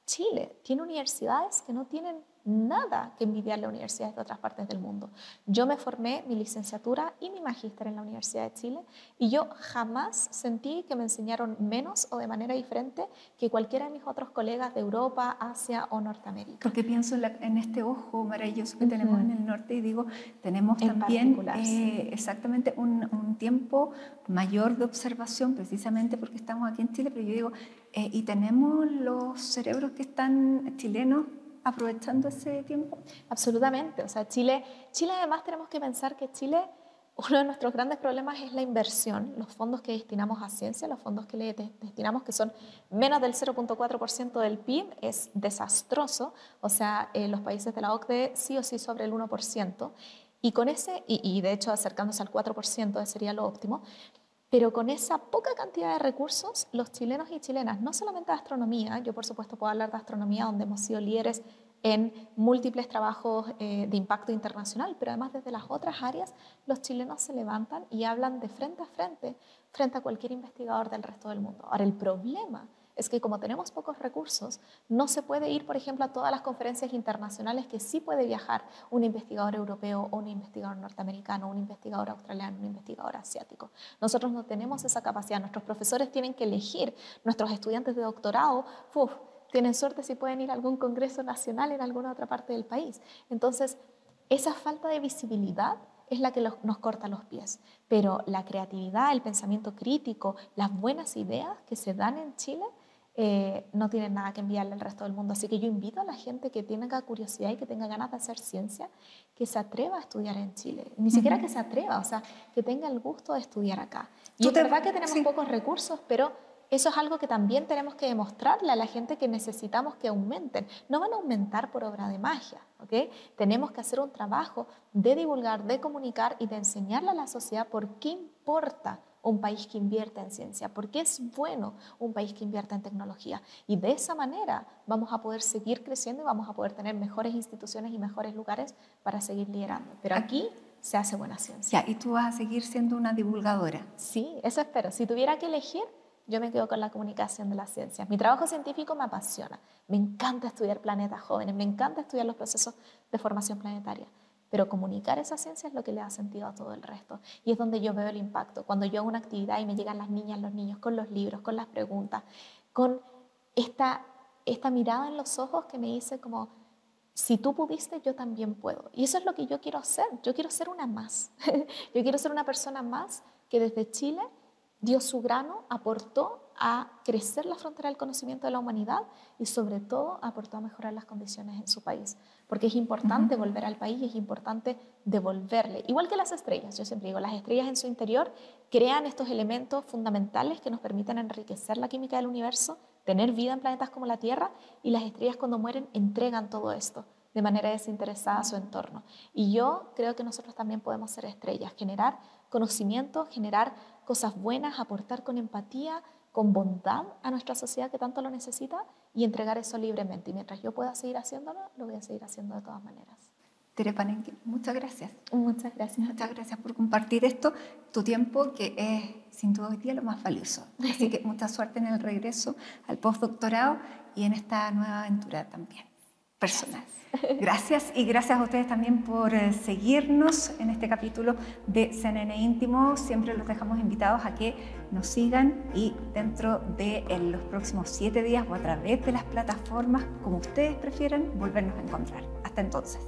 Chile tiene universidades que no tienen nada que envidiarle a universidades de otras partes del mundo. Yo me formé mi licenciatura y mi magíster en la Universidad de Chile y yo jamás sentí que me enseñaron menos o de manera diferente que cualquiera de mis otros colegas de Europa, Asia o Norteamérica. Porque pienso en este ojo maravilloso que tenemos en el norte y digo, tenemos también exactamente un tiempo mayor de observación precisamente porque estamos aquí en Chile, pero yo digo, y tenemos los cerebros que están chilenos aprovechando ese tiempo. Absolutamente. O sea, Chile además tenemos que pensar que Chile, uno de nuestros grandes problemas es la inversión, los fondos que destinamos a ciencia, los fondos que le destinamos, que son menos del 0.4% del PIB, es desastroso. O sea, los países de la OCDE sí o sí sobre el 1%, y con ese, y de hecho acercándose al 4% sería lo óptimo. Pero con esa poca cantidad de recursos, los chilenos y chilenas, no solamente de astronomía, yo por supuesto puedo hablar de astronomía, donde hemos sido líderes en múltiples trabajos de impacto internacional, pero además desde las otras áreas, los chilenos se levantan y hablan de frente a cualquier investigador del resto del mundo. Ahora, el problema es que como tenemos pocos recursos, no se puede ir, por ejemplo, a todas las conferencias internacionales que sí puede viajar un investigador europeo o un investigador norteamericano, un investigador australiano, un investigador asiático. Nosotros no tenemos esa capacidad. Nuestros profesores tienen que elegir. Nuestros estudiantes de doctorado, tienen suerte si pueden ir a algún congreso nacional en alguna otra parte del país. Entonces, esa falta de visibilidad es la que nos corta los pies. Pero la creatividad, el pensamiento crítico, las buenas ideas que se dan en Chile no tienen nada que enviarle al resto del mundo. Así que yo invito a la gente que tenga curiosidad y que tenga ganas de hacer ciencia, que se atreva a estudiar en Chile. Ni siquiera que se atreva, o sea, que tenga el gusto de estudiar acá. Y es verdad que tenemos pocos recursos, pero eso es algo que también tenemos que demostrarle a la gente, que necesitamos que aumenten. No van a aumentar por obra de magia, ¿ok? Tenemos que hacer un trabajo de divulgar, de comunicar y de enseñarle a la sociedad por qué importa un país que invierta en ciencia, por qué es bueno un país que invierta en tecnología. Y de esa manera vamos a poder seguir creciendo y vamos a poder tener mejores instituciones y mejores lugares para seguir liderando. Pero aquí se hace buena ciencia. Ya, ¿y tú vas a seguir siendo una divulgadora? Sí, eso espero. Si tuviera que elegir, yo me quedo con la comunicación de las ciencias. Mi trabajo científico me apasiona. Me encanta estudiar planetas jóvenes, me encanta estudiar los procesos de formación planetaria. Pero comunicar esa ciencia es lo que le da sentido a todo el resto. Y es donde yo veo el impacto. Cuando yo hago una actividad y me llegan las niñas, los niños, con los libros, con las preguntas, con esta mirada en los ojos que me dice como, si tú pudiste, yo también puedo. Y eso es lo que yo quiero hacer. Yo quiero ser una más. Yo quiero ser una persona más que desde Chile dio su grano, aportó a crecer la frontera del conocimiento de la humanidad y sobre todo aportó a mejorar las condiciones en su país. Porque es importante volver al país y es importante devolverle. Igual que las estrellas, yo siempre digo, las estrellas en su interior crean estos elementos fundamentales que nos permiten enriquecer la química del universo, tener vida en planetas como la Tierra, y las estrellas cuando mueren entregan todo esto de manera desinteresada a su entorno. Y yo creo que nosotros también podemos ser estrellas, generar conocimiento, generar cosas buenas, aportar con empatía, con bondad a nuestra sociedad que tanto lo necesita y entregar eso libremente. Y mientras yo pueda seguir haciéndolo, lo voy a seguir haciendo de todas maneras. Tere Palenque, muchas gracias. Muchas gracias. Muchas gracias por compartir esto, tu tiempo, que es sin duda hoy día lo más valioso. Así que mucha suerte en el regreso al postdoctorado y en esta nueva aventura también personal. Gracias, y gracias a ustedes también por seguirnos en este capítulo de CNN Íntimo. Siempre los dejamos invitados a que nos sigan y dentro de los próximos 7 días o a través de las plataformas, como ustedes prefieran, volvernos a encontrar. Hasta entonces.